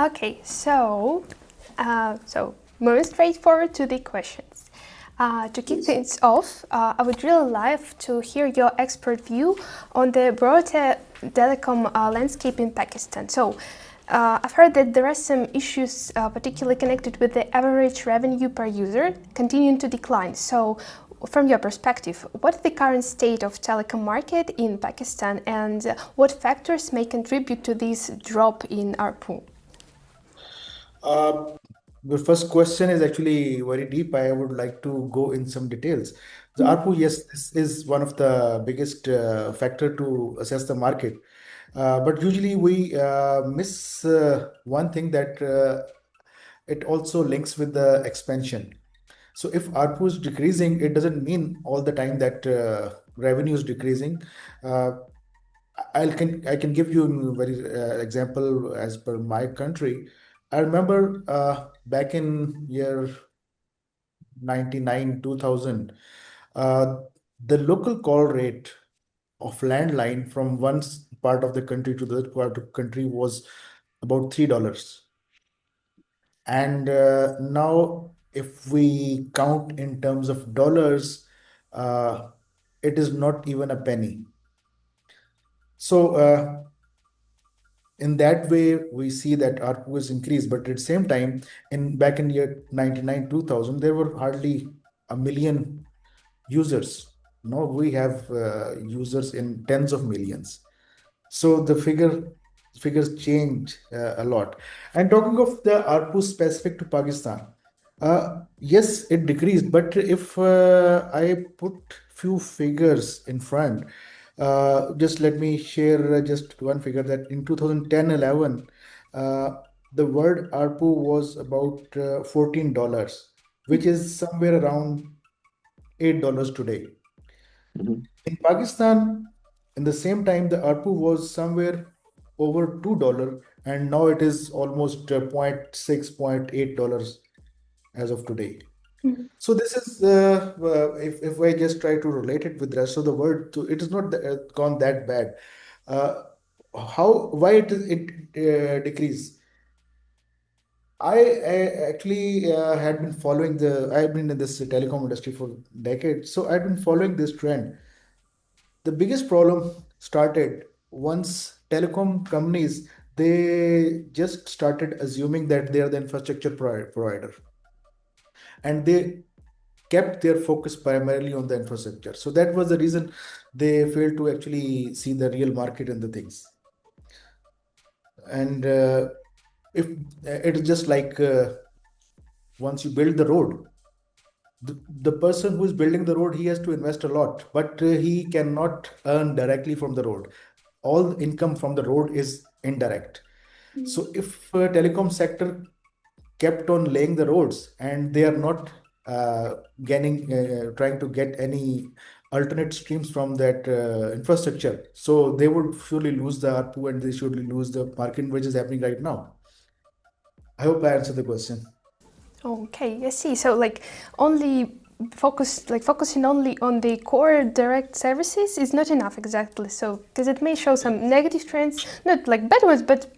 Okay, so moving straight forward to the questions. To kick things off, I would really love to hear your expert view on the broader telecom landscape in Pakistan. So, I've heard that there are some issues, particularly connected with the average revenue per user, continuing to decline. So, from your perspective, what's the current state of telecom market in Pakistan, and what factors may contribute to this drop in ARPU? The first question is actually very deep. I would like to go in some details. The ARPU, yes, this is one of the biggest factor to assess the market. But usually we miss one thing that it also links with the expansion. So if ARPU is decreasing, it doesn't mean all the time that revenue is decreasing. Uh, I can give you a very example as per my country. I remember back in year 99 2000, uh, the local call rate of landline from one part of the country to the other part of the country was about $3. And now, if we count in terms of dollars, uh, it is not even a penny. So in that way, we see that ARPU is increased, but at the same time, in back in year 99 2000, there were hardly a million users. Now we have users in tens of millions. So the figures change a lot. And talking of the ARPU specific to Pakistan, yes, it decreased. But if I put few figures in front, just let me share just one figure that in 2010-11, the word ARPU was about $14, which is somewhere around $8 today. Mhm. In Pakistan, in the same time, the ARPU was somewhere over $2, and now it is almost zero point 0.6, $0.8 as of today. So this is, if I just try to relate it with the rest of the world, so it is not gone that bad. Uh, why it decrease? I actually had been following I've been in this telecom industry for decades, so I've been following this trend. The biggest problem started once telecom companies, they just started assuming that they are the infrastructure provider, and they kept their focus primarily on the infrastructure. So that was the reason they failed to actually see the real market in the things. And if it is just like once you build the road, the person who is building the road, he has to invest a lot, but he cannot earn directly from the road. All income from the road is indirect. So if telecom sector kept on laying the roads and they are not trying to get any alternate streams from that infrastructure, so they would surely lose the ARPU and they should lose the market, which is happening right now. I hope I answered the question. Okay, I see. So only focusing only on the core direct services is not enough exactly. So because it may show some negative trends, not like bad ones, but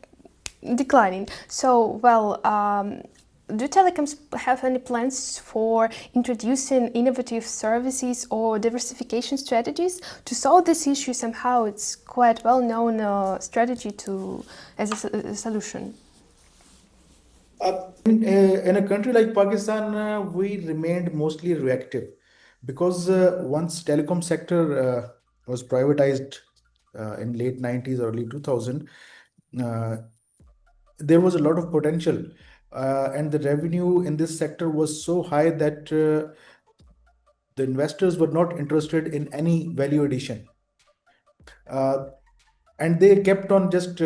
declining. So do telecoms have any plans for introducing innovative services or diversification strategies to solve this issue? Somehow, it's quite well-known strategy as a solution. In a country like Pakistan, we remained mostly reactive because once telecom sector was privatized in late 90s, early 2000, uh, there was a lot of potential, and the revenue in this sector was so high that the investors were not interested in any value addition. Uh, and they kept on just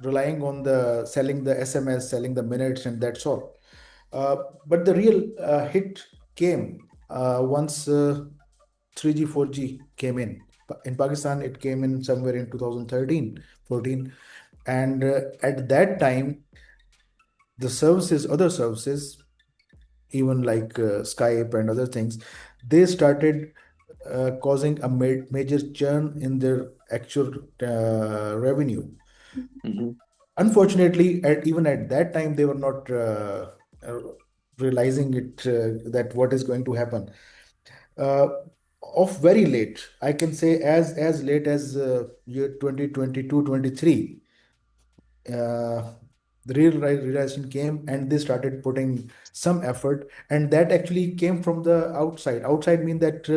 relying on the selling the SMS, selling the minutes, and that's all. But the real hit came once 3G, 4G came in. In Pakistan, it came in somewhere in 2013, 14. And at that time, the services, other services, even like Skype and other things, they started causing a major churn in their actual revenue. Mhm. Unfortunately, even at that time, they were not uh, realizing it that what is going to happen. Uh, of very late, I can say as late as year 2022, 23, uh, the real realization came, and they started putting some effort, and that actually came from the outside mean that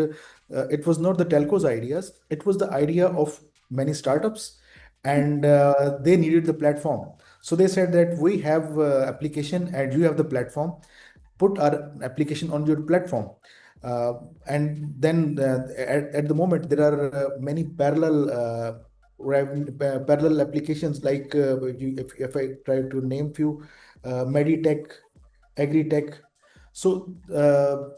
it was not the telcos ideas, it was the idea of many startups, and they needed the platform. So they said that we have application and you have the platform, put our application on your platform. uh, and then at the moment there are many parallel applications like if I try to name few, Meditech, Agritech. So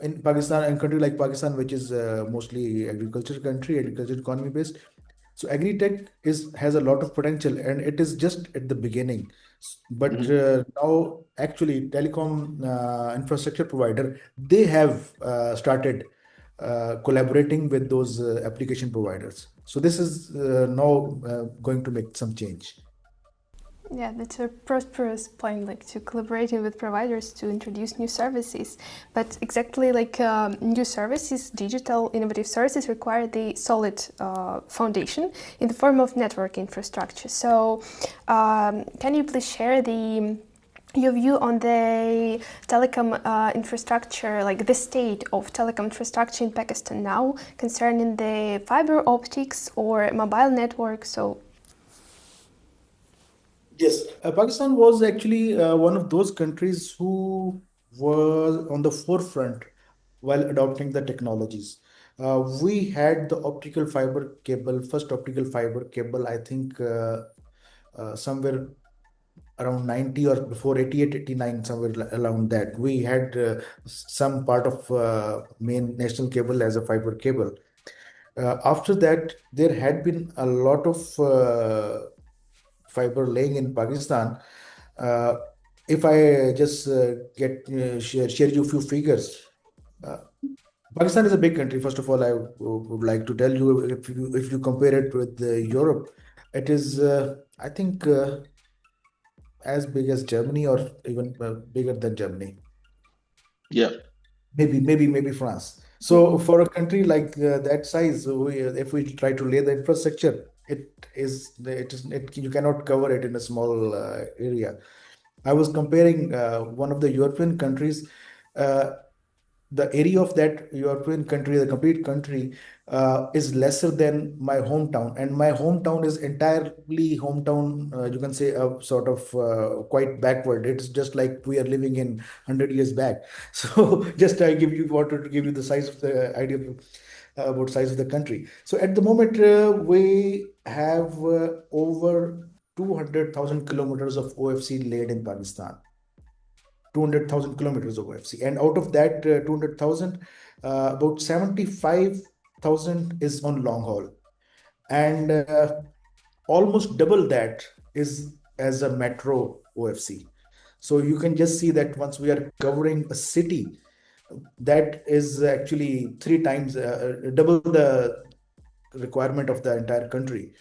in Pakistan, and country like Pakistan, which is mostly agriculture country, agriculture economy based, so agri-tech is has a lot of potential, and it is just at the beginning. But Mhm. now, actually, telecom infrastructure provider, they have started collaborating with those application providers. So this is now going to make some change. Yeah, that's a prosperous point, like to collaborating with providers to introduce new services. But exactly like new services, digital innovative services require the solid foundation in the form of network infrastructure. So, can you please share your view on the telecom infrastructure, like the state of telecom infrastructure in Pakistan now, concerning the fiber optics or mobile network? So, Yes, Pakistan was actually one of those countries who was on the forefront while adopting the technologies. We had the optical fiber cable, first optical fiber cable, I think somewhere around 90 or before 88, 89, somewhere around that. We had some part of main national cable as a fiber cable. After that, there had been a lot of fiber laying in Pakistan. Uh, if I just share you a few figures, uh, Pakistan is a big country. First of all, I would like to tell you, if you compare it with Europe, it is I think as big as Germany, or even bigger than Germany. Yeah. Maybe France. So for a country like that size, if we try to lay the infrastructure, you cannot cover it in a small area. I was comparing one of the European countries. Uh, the area of that European country, the complete country, is lesser than my hometown, and my hometown is entirely hometown. You can say sort of quite backward. It's just like we are living in 100 years back. So just I give you wanted to give you the size of the idea of, about size of the country. So at the moment we have over 200,000 kilometers of OFC laid in Pakistan. 200,000 kilometers of OFC. And out of that 200,000, about 75,000 is on long haul. And almost double that is as a metro OFC. So you can just see that once we are covering a city, that is actually three times, double the requirement of the entire country.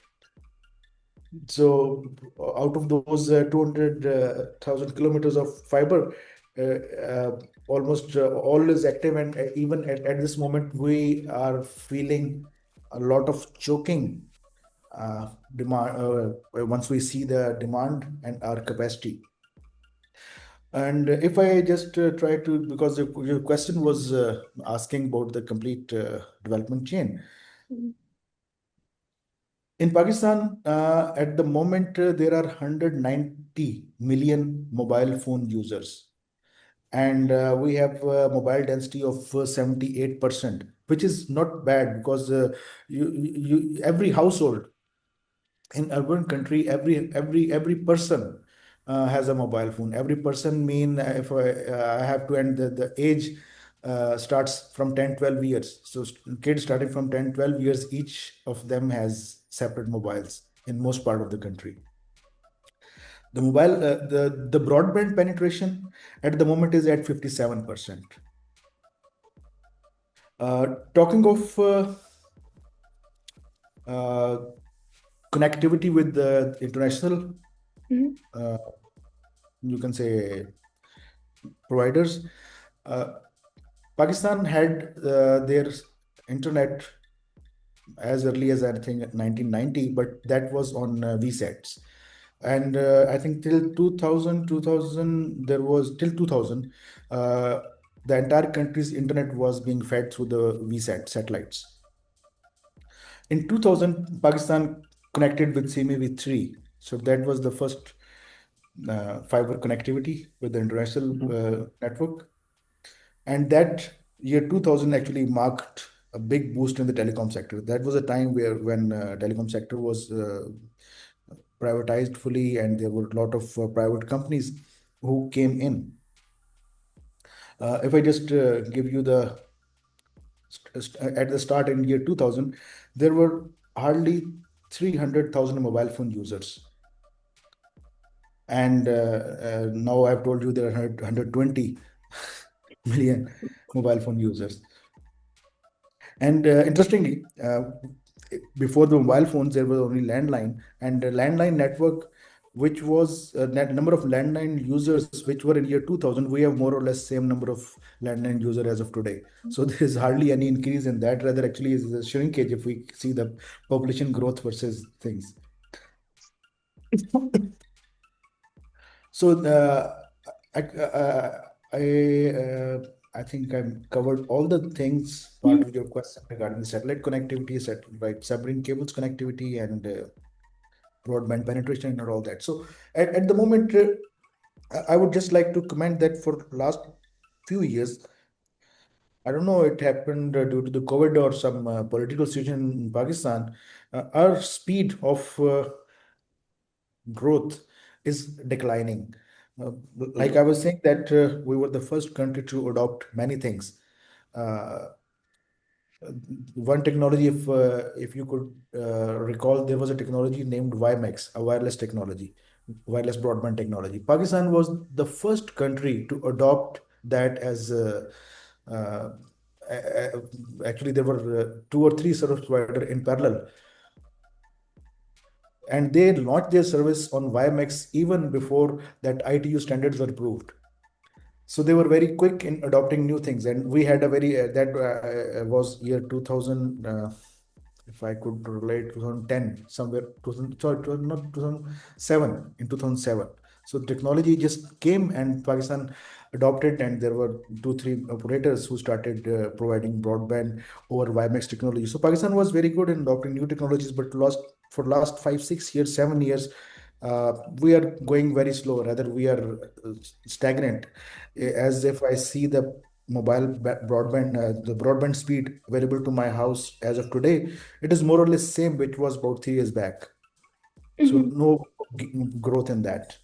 So out of those 200,000 kilometers of fiber, almost all is active, and even at this moment, we are feeling a lot of choking demand once we see the demand and our capacity. And if I just try to, because your question was asking about the complete development chain. In Pakistan, at the moment, there are 190 million mobile phone users, and we have a mobile density of 78%, which is not bad, because every household in urban country, every person has a mobile phone. Every person mean, if I have to end the age starts from 10, 12 years. So kids starting from 10, 12 years, each of them has separate mobiles in most part of the country. The broadband penetration at the moment is at 57%. Talking of uh, connectivity with the international. Mhm. uh, you can say providers. Uh, Pakistan had their internet as early as I think 1990, but that was on VSATs. And I think till 2000, 2000, there was till 2000, uh, the entire country's internet was being fed through the VSAT satellites. In 2000, Pakistan connected with CME-3. So that was the first fiber connectivity with the international network. And that year 2000 actually marked a big boost in the telecom sector. That was a time where when telecom sector was privatized fully, and there were a lot of private companies who came in. If I just give you the at the start in year 2000, there were hardly 300,000 mobile phone users, and now I've told you there are 120 million mobile phone users. And interestingly, before the mobile phones, there was only landline, and the landline network, which was net number of landline users, which were in year 2000, we have more or less same number of landline user as of today. So there is hardly any increase in that. Rather, actually, is a shrinkage if we see the population growth versus things. So I, uh, I, uh, I think I've covered all the things part Mhm. of your question regarding the satellite connectivity, right, submarine cables connectivity, and broadband penetration and all that. So at the moment, I would just like to comment that for last few years, I don't know, it happened due to the COVID or some political situation in Pakistan, our speed of growth is declining. Uh, like I was saying that we were the first country to adopt many things. Uh, One technology, if you could recall, there was a technology named WiMAX, a wireless technology, wireless broadband technology. Pakistan was the first country to adopt that as uh, actually there were two or three service provider in parallel, and they launched their service on WiMAX even before that ITU standards were approved. So they were very quick in adopting new things, and we had a very that was year 2000. If I could relate 2010 somewhere, 2000, sorry, not 2007, in 2007. So technology just came and Pakistan adopted, and there were two, three operators who started providing broadband over WiMAX technology. So Pakistan was very good in adopting new technologies, but lost for last 5, 6 years, 7 years, we are going very slow. Rather, we are stagnant. As if I see the broadband, the broadband speed available to my house as of today, it is more or less same which was about 3 years back. So Mhm. no growth in that.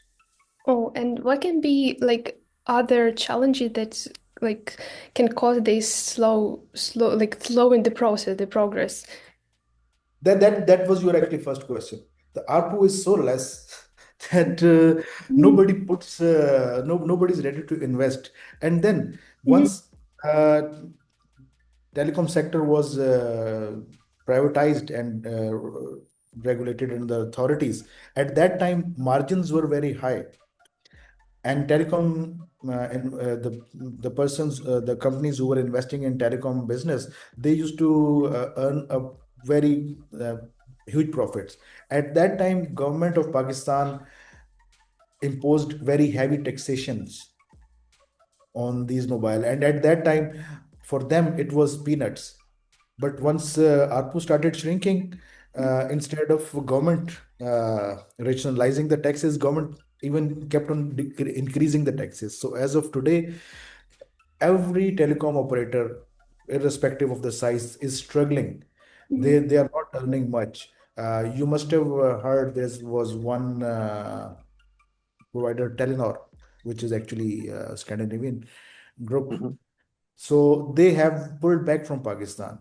Oh, and what can be like other challenges that like can cause this slow in the process, the progress? That was your actually first question. The ARPU is so less that Mhm. nobody's ready to invest. And then Mhm. once uh, telecom sector was privatized and regulated in the authorities, at that time margins were very high, and telecom and the companies who were investing in telecom business, they used to earn a very huge profits. At that time, government of Pakistan imposed very heavy taxations on these mobile, and at that time for them it was peanuts. But once ARPU started shrinking, instead of government rationalizing the taxes, government even kept on increasing the taxes. So as of today, every telecom operator, irrespective of the size, is struggling. Mhm. They are not earning much. You must have heard there was one provider, Telenor, which is actually a Scandinavian group. Mhm. So they have pulled back from Pakistan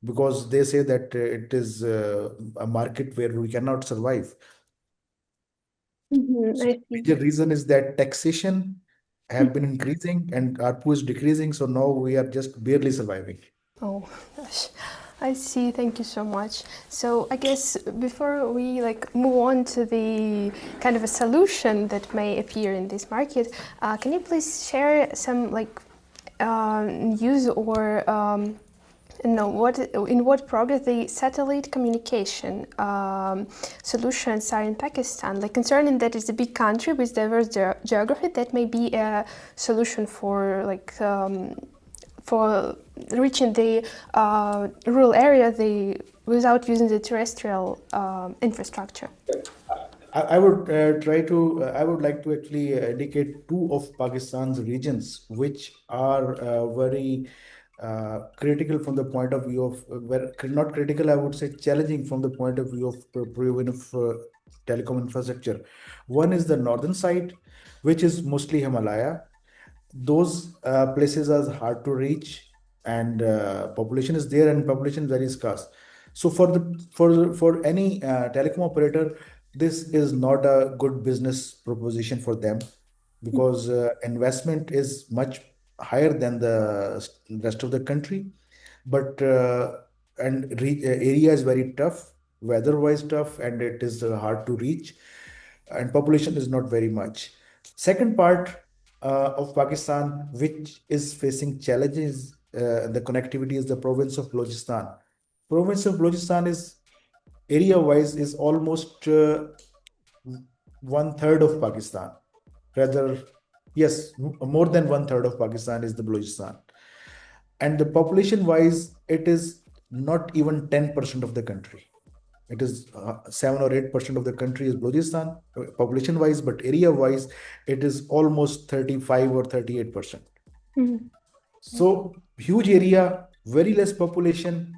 because they say that it is a market where we cannot survive. Mhm. So I see. major reason is that taxation have been increasing and ARPU is decreasing. So now we are just barely surviving. Oh gosh, I see. Thank you so much. So I guess before we move on to the kind of a solution that may appear in this market, can you please share some news or what in what progress the satellite communication solutions are in Pakistan? Like concerning that it's a big country with diverse geography, that may be a solution for reaching the rural area without using the terrestrial infrastructure. I would I would like to actually indicate two of Pakistan's regions which are very critical from the point of view of, not critical, I would say challenging from the point of view of provision of telecom infrastructure. One is the northern side, which is mostly Himalaya. Those places are hard to reach, and population is there, and population is very scarce. So for any telecom operator, this is not a good business proposition for them, because investment is much higher than the rest of the country. But area is very tough, weather-wise tough, and it is hard to reach, and population is not very much. Second part of Pakistan, which is facing challenges, the connectivity, is the province of Balochistan. Province of Balochistan is area-wise is almost one third of Pakistan. Rather, yes, more than one third of Pakistan is the Balochistan. And the population wise, it is not even 10% of the country. It is 7 or 8% of the country is Balochistan, population wise, but area wise, it is almost 35 or 38%. Mm-hmm. So, huge area, very less population,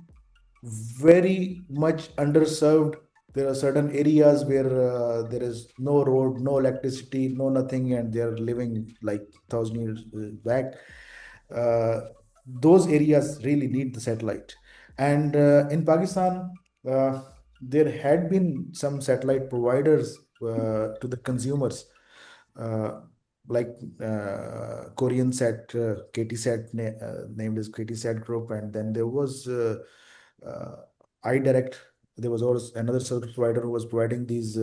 very much underserved. There are certain areas where there is no road, no electricity, no nothing, and they are living like 1,000 years back. Uh, those areas really need the satellite. And in Pakistan, there had been some satellite providers to the consumers, uh, like Korean Sat, KT named as KT Sat Group, and then there was uh, iDirect. There was also another service provider who was providing these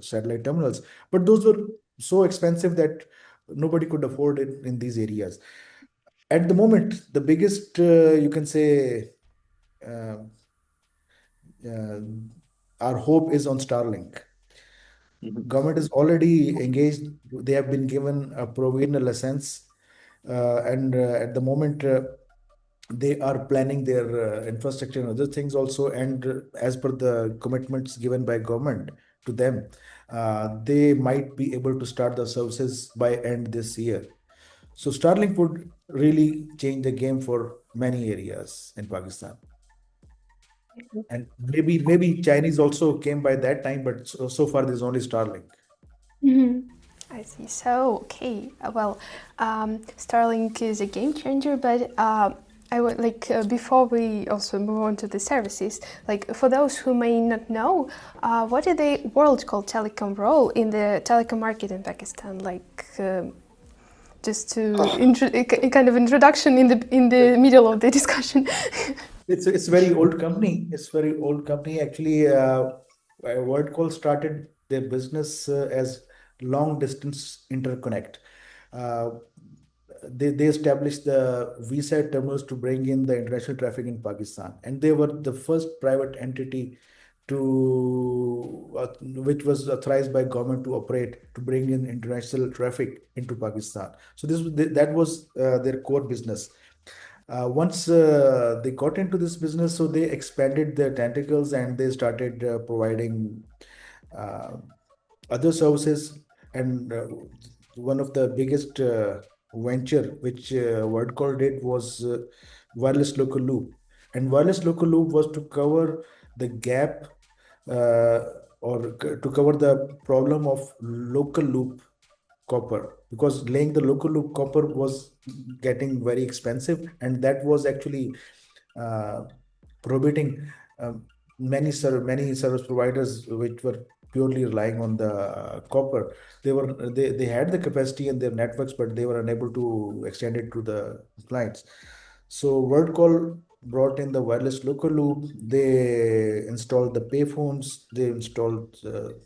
satellite terminals, but those were so expensive that nobody could afford it in these areas. At the moment, the biggest, you can say, uh, uh, our hope is on Starlink. Government is already engaged. They have been given a provisional license, and at the moment, they are planning their infrastructure and other things also. And as per the commitments given by government to them, they might be able to start the services by end this year. So Starlink would really change the game for many areas in Pakistan. And maybe Chinese also came by that time, but so far there's only Starlink. Mm-hmm. I see. So, okay. Starlink is a game changer, but I would before we also move on to the services, like for those who may not know, what is the world called telecom role in the telecom market in Pakistan? Just to a kind of introduction in the middle of the discussion. It's a very old company. It's very old company. Actually, WorldCall started their business as long distance interconnect. Uh, they established the VSAT terminals to bring in the international traffic in Pakistan, and they were the first private entity to which was authorized by government to operate to bring in international traffic into Pakistan. So that was their core business. Once they got into this business, so they expanded their tentacles and they started providing uh, other services. And one of the biggest venture which WorldCall did was wireless local loop. And wireless local loop was to cover the gap, uh, to cover the problem of local loop copper, because laying the local loop copper was getting very expensive, and that was actually uh, prohibiting many service providers which were purely relying on the copper. They had the capacity in their networks, but they were unable to extend it to the clients. So WorldCall brought in the wireless local loop. They installed the payphones. They installed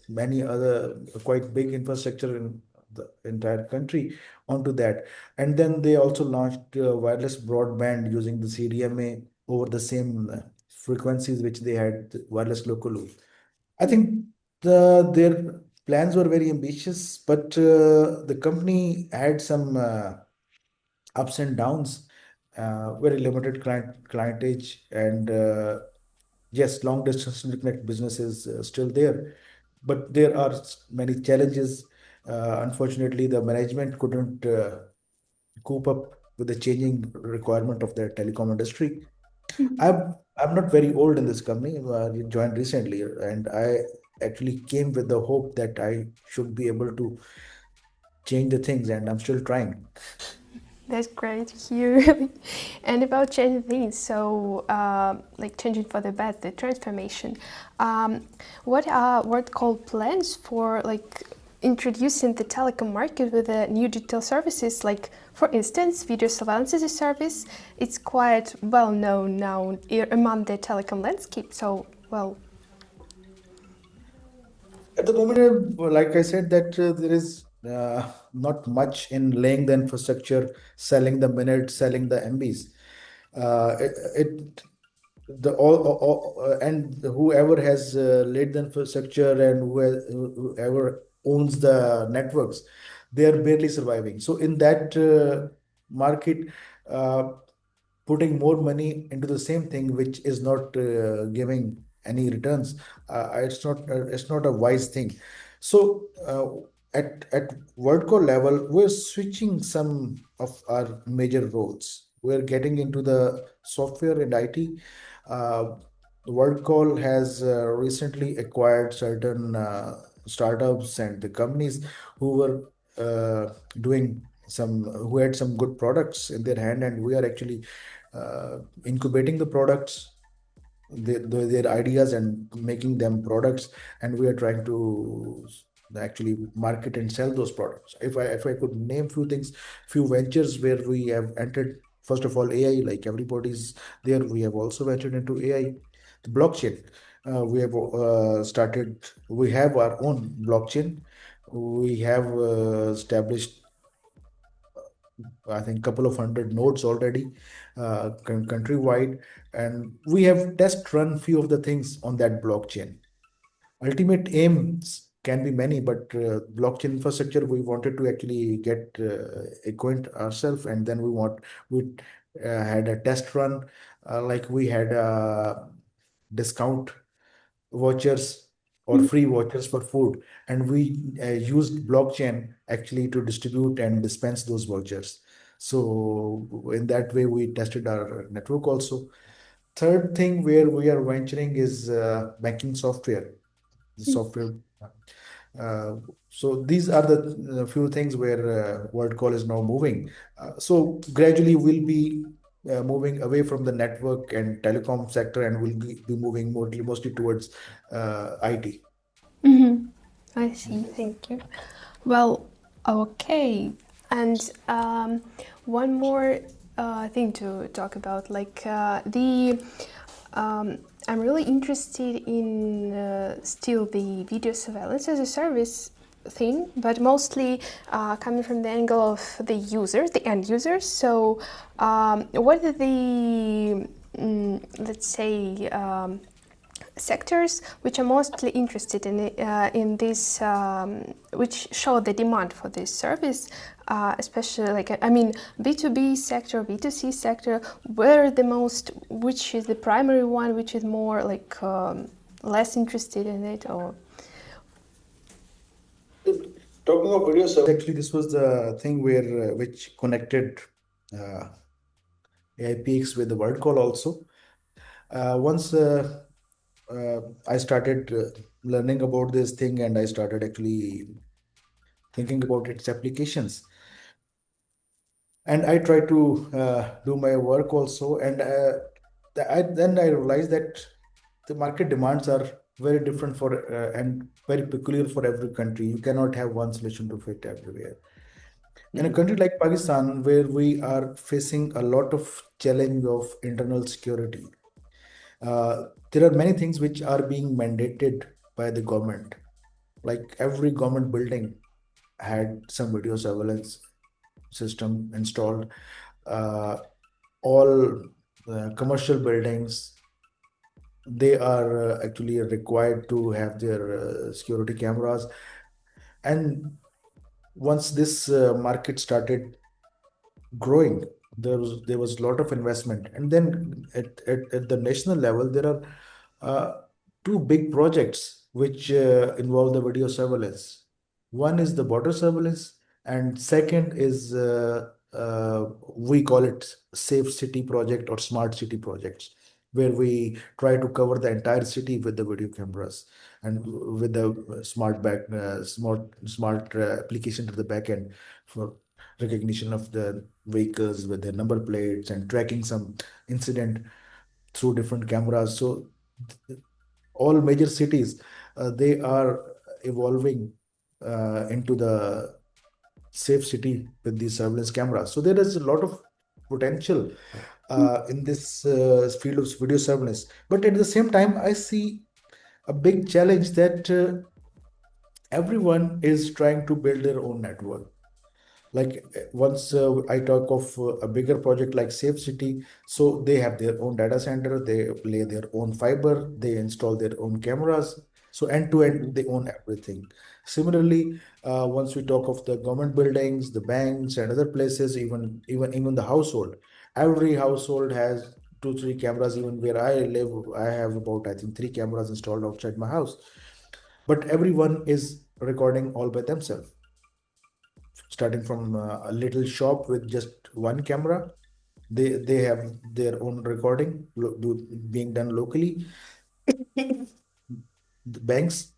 many other quite big infrastructure in the entire country onto that. And then they also launched wireless broadband using the CDMA over the same frequencies which they had wireless local loop. I think their plans were very ambitious, but the company had some ups and downs, very limited clientage, and yes, long distance internet business is still there, but there are many challenges. Unfortunately, the management couldn't cope up with the changing requirement of the telecom industry. I'm not very old in this company. I joined recently, and I actually came with the hope that I should be able to change the things, and I'm still trying. That's great to hear, really. And about changing things, so like changing for the better, the transformation. What are what called plans for like introducing the telecom market with the new digital services? Like, for instance, video surveillance as a service. It's quite well known now among the telecom landscape. So, well, At the moment, like I said, that there is not much in laying the infrastructure, selling the minutes, selling the MBs. It the and whoever has laid the infrastructure and whoever owns the networks, they are barely surviving. So in that market, uh, putting more money into the same thing which is not giving any returns, it's not a wise thing. So at Worldco level, we're switching some of our major roles. We're getting into the software and IT. uh, WorldCall has recently acquired certain startups and the companies who were doing who had some good products in their hand, and we are actually incubating the products, their ideas, and making them products, and we are trying to actually market and sell those products. If I could name few things, few ventures where we have entered. First of all, AI, like everybody's there, we have also ventured into AI. The blockchain, we have started. We have our own blockchain. We have established, I think, couple of hundred nodes already, countrywide, and we have test run few of the things on that blockchain. Ultimate aims can be many, but blockchain infrastructure, we wanted to actually get acquaint ourselves, and then we had a test run, like we had discount vouchers or free vouchers for food, and we used blockchain actually to distribute and dispense those vouchers. So in that way we tested our network also. Third thing where we are venturing is banking software, the software. uh, so these are the few things where world call is now moving. So gradually we'll be moving away from the network and telecom sector, and we'll be moving mostly towards IT. I see. Thank you. Well, okay. And one more thing to talk about, like I'm really interested in still the video surveillance as a service thing, but mostly coming from the angle of the users, the end users. So, what are the let's say sectors which are mostly interested in this, which show the demand for this service, especially like I mean B2B sector, B2C sector, where the most, which is the primary one, which is more like less interested in it, or Talking of video service, actually, this was the thing where which connected uh, Aipix with the word call also. Once I started learning about this thing, and I started actually thinking about its applications, and I try to do my work also, and then I realized that the market demands are very different for and very peculiar for every country. You cannot have one solution to fit everywhere. In a country like Pakistan, where we are facing a lot of challenge of internal security, there are many things which are being mandated by the government. Like every government building had some video surveillance system installed. Uh, all commercial buildings, they are actually required to have their security cameras. And once this market started growing, there was a lot of investment. And then at the national level, there are two big projects which involve the video surveillance. One is the border surveillance, and second is we call it safe city project or smart city projects, where we try to cover the entire city with the video cameras and with the smart application to the back end for recognition of the vehicles with their number plates and tracking some incident through different cameras. So all major cities, they are evolving into the safe city with these surveillance cameras. So there is a lot of potential in this field of video surveillance. But at the same time, I see a big challenge that everyone is trying to build their own network. Like once I talk of a bigger project like Safe City, so they have their own data center, they lay their own fiber, they install their own cameras. So end to end, they own everything. Similarly, once we talk of the government buildings, the banks, and other places, even the household, every household has two, three cameras. Even where I live, I have about, I think, three cameras installed outside my house. But everyone is recording all by themselves, starting from a little shop with just one camera. They have their own recording being done locally. The banks,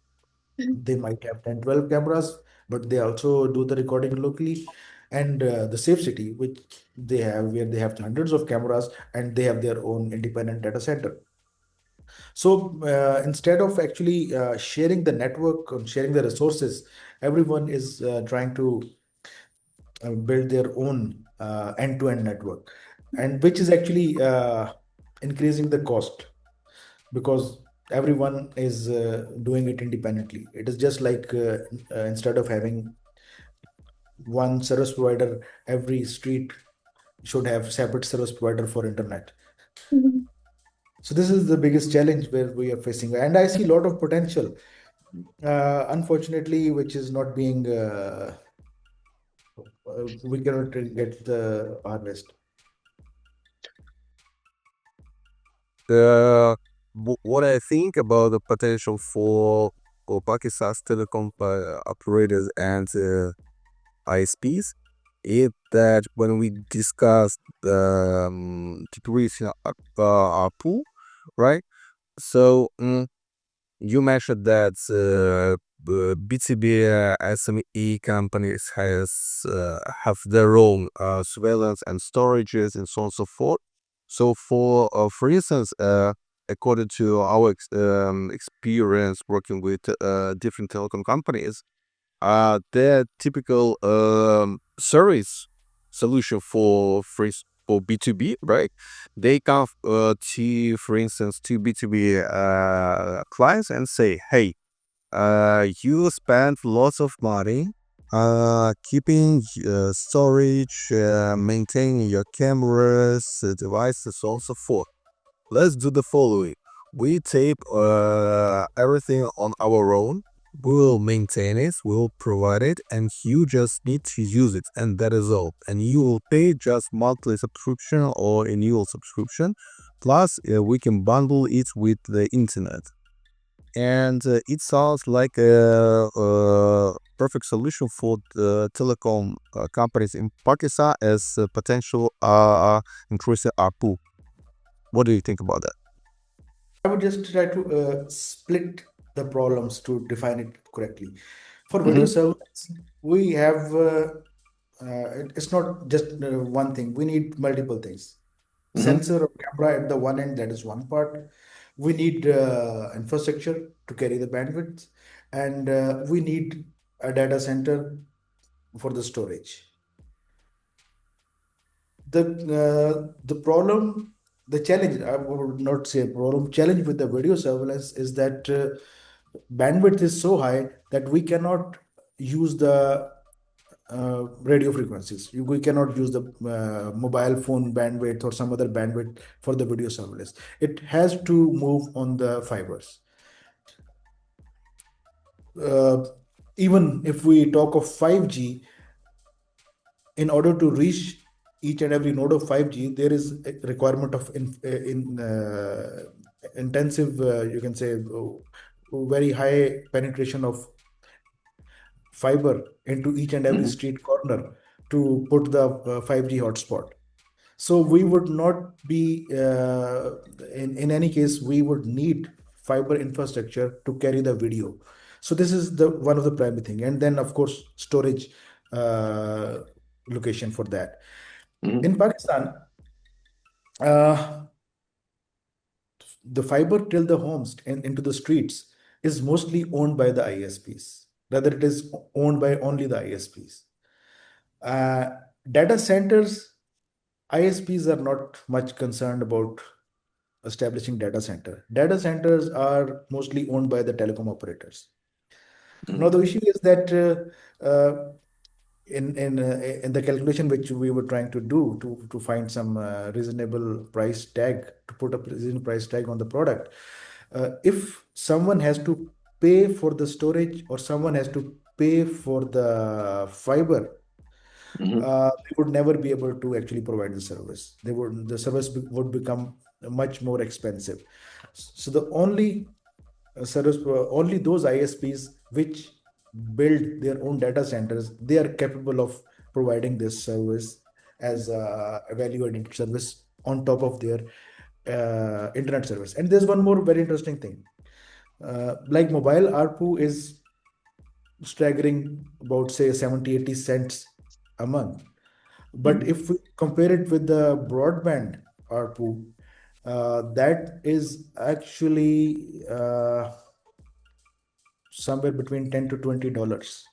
they might have 10, 12 cameras, but they also do the recording locally. And the safe city, which they have, where they have hundreds of cameras and they have their own independent data center. So instead of actually sharing the network or sharing the resources, everyone is trying to build their own end-to-end network, and which is actually increasing the cost, because everyone is doing it independently. It is just like instead of having one service provider, every street should have separate service provider for internet. Mhm. So this is the biggest challenge where we are facing, and I see a lot of potential, unfortunately, which is not being we cannot get the harvest. Uh, what I think about the potential for Pakistan's telecom operators and ISPs is that when we discuss the decrease in ARPU, right? So you mentioned that B2B SME companies have their own surveillance and storages and so on and so forth. So for instance, according to our experience working with different telecom companies, their typical service solution for B2B, right? They come to, for instance, to B2B clients and say, hey, you spend lots of money keeping storage, maintaining your cameras, devices, so on and so forth. Let's do the following. We tape everything on our own. We will maintain it, we will provide it, and you just need to use it, and that is all. And you will pay just monthly subscription or annual subscription. Plus, we can bundle it with the internet. And it sounds like a perfect solution for the telecom companies in Pakistan as a potential increasing ARPU. What do you think about that? I would just try to split the problems to define it correctly. For video Mm-hmm. surveillance, we have it's not just one thing. We need multiple things. Mm-hmm. Sensor or camera at the one end, that is one part. We need infrastructure to carry the bandwidth, and we need a data center for the storage. The problem, the challenge, I would not say problem, challenge with the video surveillance is that bandwidth is so high that we cannot use the radio frequencies. We cannot use the mobile phone bandwidth or some other bandwidth for the video surveillance. It has to move on the fibers. Uh, Even if we talk of 5G, in order to reach each and every node of 5G, there is a requirement of intensive, you can say, very high penetration of fiber into each and every street corner to put the 5G hotspot. So we would not be, in any case, we would need fiber infrastructure to carry the video. So this is the one of the primary thing. And then of course, storage uh, location for that. In Pakistan, uh, the fiber till the homes and into the streets is mostly owned by the ISPs. Rather, it is owned by only the ISPs. Uh, Data centers, ISPs are not much concerned about establishing data center. Data centers are mostly owned by the telecom operators. Now the issue is that in the calculation which we were trying to do to find some reasonable price tag, to put a reasonable price tag on the product, if someone has to pay for the storage or someone has to pay for the fiber, they would never be able to actually provide the service. The service would become much more expensive. So the only only those ISPs which build their own data centers, they are capable of providing this service as a value-added service on top of their internet service. And there's one more very interesting thing. Like mobile ARPU is staggering about say 70-80 cents a month. But if we compare it with the broadband ARPU, that is actually somewhere between $10 to $20,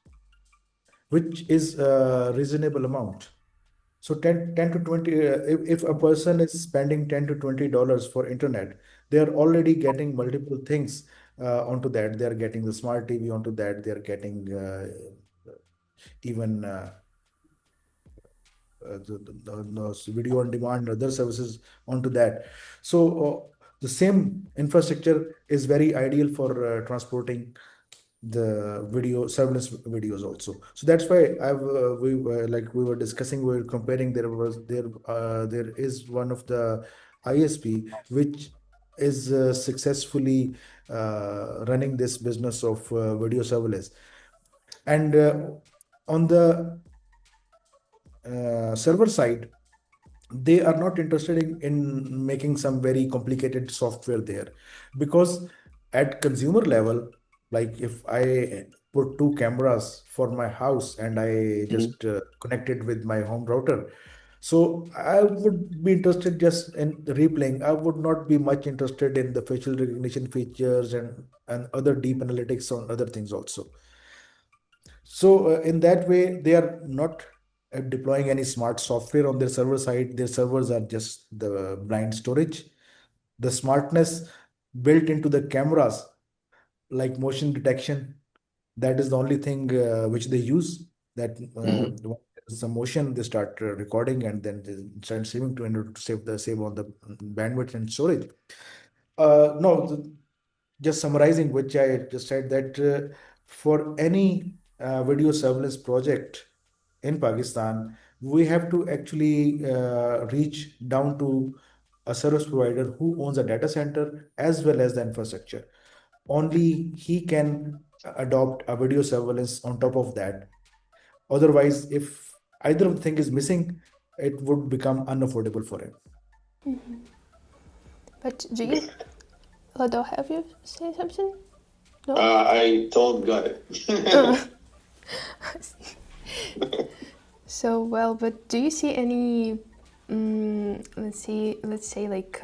which is a reasonable amount. So 10 to 20, if a person is spending $10 to $20 for internet, they are already getting multiple things onto that. They are getting the smart TV onto that. They are getting even the video on demand, other services onto that. So the same infrastructure is very ideal for transporting the video surveillance videos also. So that's why we were like we were discussing, we were comparing. There is one of the ISP which is successfully running this business of video surveillance, and on the server side, they are not interested in making some very complicated software there, because at consumer level, like if I put two cameras for my house and I just connect it with my home router, so I would be interested just in replaying. I would not be much interested in the facial recognition features and other deep analytics on other things also. So in that way, they are not deploying any smart software on their server side. Their servers are just the blind storage. The smartness built into the cameras, like motion detection, that is the only thing which they use. That when there's some motion, they start recording and then they start saving to in order to save on the bandwidth and storage. No, just summarizing, which I just said that for any video surveillance project in Pakistan, we have to actually reach down to a service provider who owns a data center as well as the infrastructure. Only he can adopt a video surveillance on top of that. Otherwise, if either of the thing is missing, it would become unaffordable for him. But do you, Lado, have you say something? No? I told got it. So, well, but do you see any, let's say like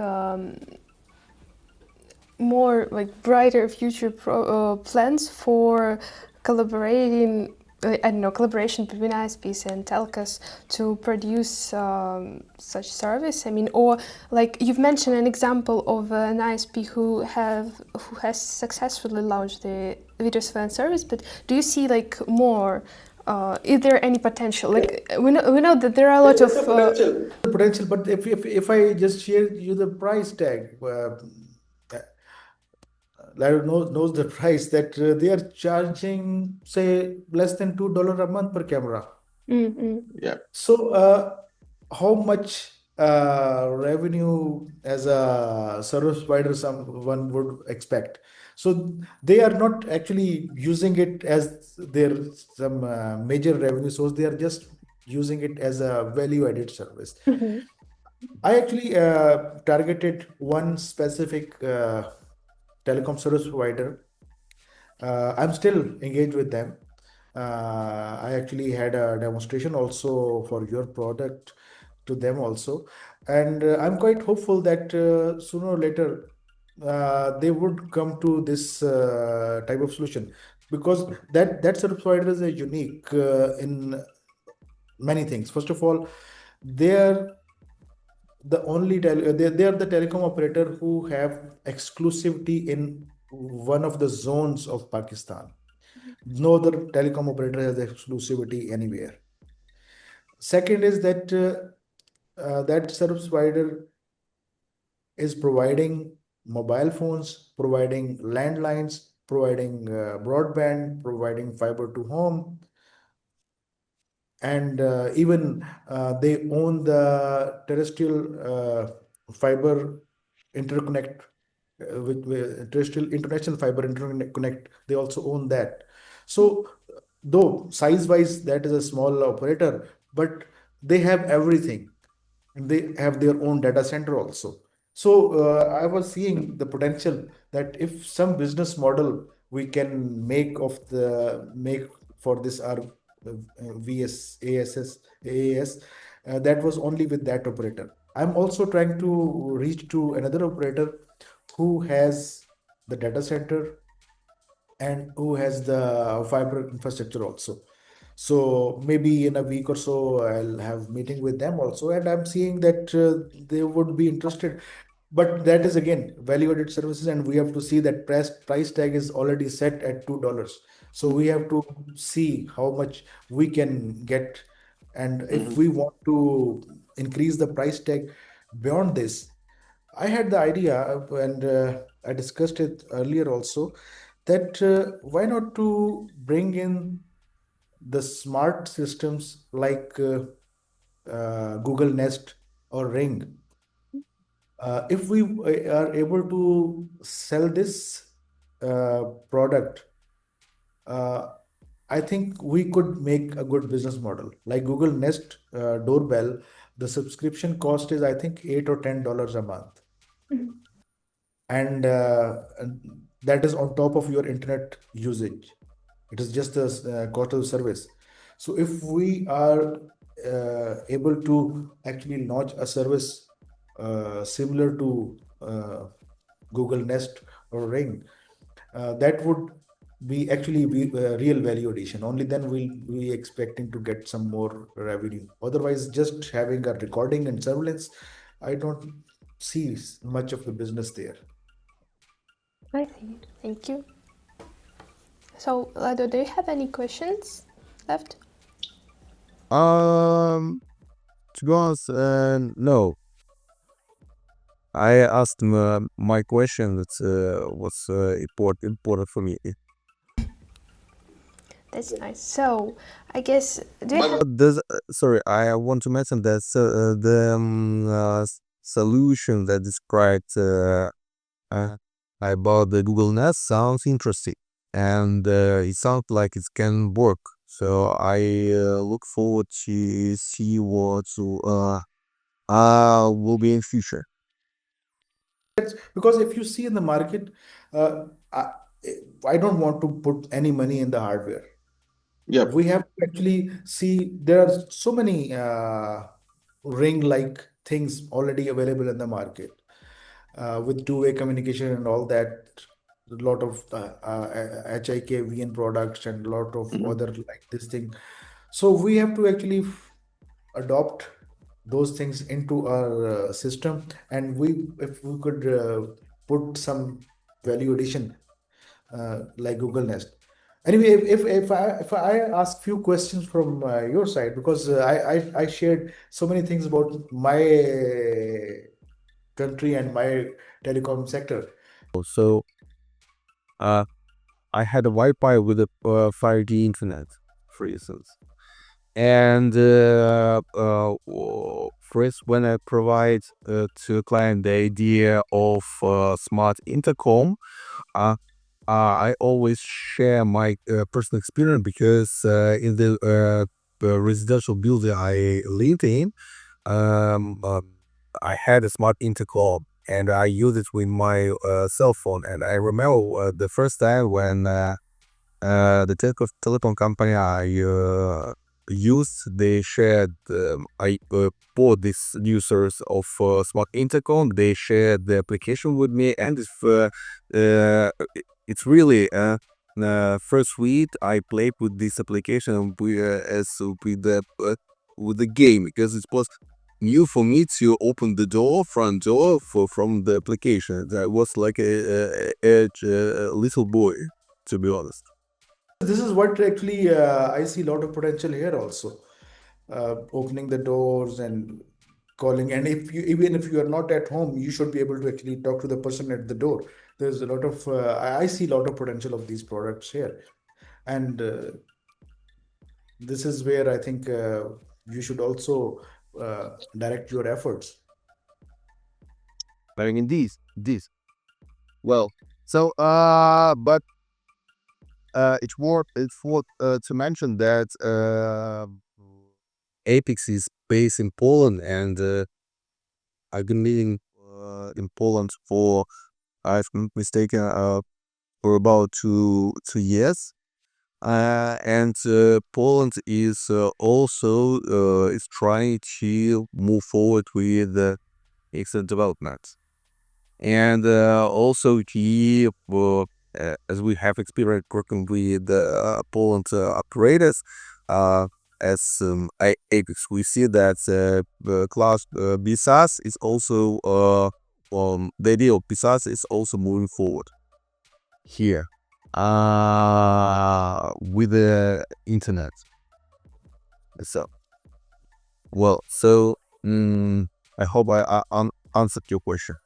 more like brighter future plans for collaborating I don't know, collaboration between ISPs and telcos to produce such service? I mean, or like you've mentioned an example of an ISP who has successfully launched the video surveillance service, but do you see like more? Is there any potential? Like we know that there are a lot of Potential, but if I just share you the price tag, Larry knows the price that they are charging, say, less than $2 a month per camera. Yeah. So, how much revenue as a service provider someone would expect? So they are not actually using it as their some major revenue source. They are just using it as a value-added service. I actually targeted one specific telecom service provider. I'm still engaged with them. I actually had a demonstration also for your product to them also, and I'm quite hopeful that sooner or later they would come to this type of solution, because that service provider is a unique in many things. First of all, they're they are the telecom operator who have exclusivity in one of the zones of Pakistan. No other telecom operator has exclusivity anywhere. Second is that that service provider is providing mobile phones, providing landlines, providing broadband, providing fiber to home, and even they own the terrestrial fiber interconnect with terrestrial international fiber interconnect. They also own that. So though size wise that is a small operator, but they have everything, and they have their own data center also. So I was seeing the potential that if some business model we can make for this our VS AAS, that was only with that operator. I'm also trying to reach to another operator who has the data center and who has the fiber infrastructure also. So maybe in a week or so, I'll have meeting with them also, and I'm seeing that they would be interested. But that is again value-added services, and we have to see that price tag is already set at $2. So we have to see how much we can get, and if we want to increase the price tag beyond this, I had the idea, and I discussed it earlier also, that why not to bring in the smart systems like Google Nest or Ring. If we are able to sell this product, uh, I think we could make a good business model. Like Google Nest doorbell, the subscription cost is I think $8 or $10 a month, and that is on top of your internet usage. It is just a cost of service. So if we are able to actually launch a service similar to Google Nest or Ring, that would be actually be real value addition. Only then we'll be expecting to get some more revenue. Otherwise, just having a recording and surveillance, I don't see much of the business there. I see. Thank you. So, Lado, do you have any questions left? To be honest, no. I asked my question that was important for me. That's nice. So, I guess do you have Sorry, I want to mention that the solution that described uh, about the Google Nest sounds interesting, and it sounds like it can work. So I look forward to see what will be in future. Because if you see in the market, uh, I, I don't want to put any money in the hardware. Yep. We have to actually see there are so many ring-like things already available in the market with two-way communication and all that. lot of HIK products and a lot of other like this thing. So we have to actually adopt those things into our system, and if we could put some value addition like Google Nest. Anyway, if I ask few questions from your side, because I shared so many things about my country and my telecom sector. So I had a Wi-Fi with a 5G internet, for instance. And first, when I provide to a client the idea of smart intercom, I always share my personal experience, because in the residential building I lived in, um, uh, I had a smart intercom and I used it with my cell phone. And I remember the first time when the telecom company I used, they shared, I bought this new source of smart intercom. They shared the application with me, and it's really first week I played with this application with the game, because it was new for me to open the front door from the application. That was like a little boy, to be honest. This is what actually I see a lot of potential here also. Opening the doors and calling, and even if you are not at home, you should be able to actually talk to the person at the door. There's a lot of I see a lot of potential of these products here, and this is where I think you should also direct your efforts. I mean, these. Well, so but it's worth to mention that Aipix is based in Poland, and I've been living in Poland for, I've not mistaken, for about two years. And Poland is also is trying to move forward with excellent development. And also he, as we have experience working with Poland operators, uh, as Apex, we see that the class VSaaS is also the idea of VSaaS is also moving forward here with the internet. So well, so I hope I answered your question.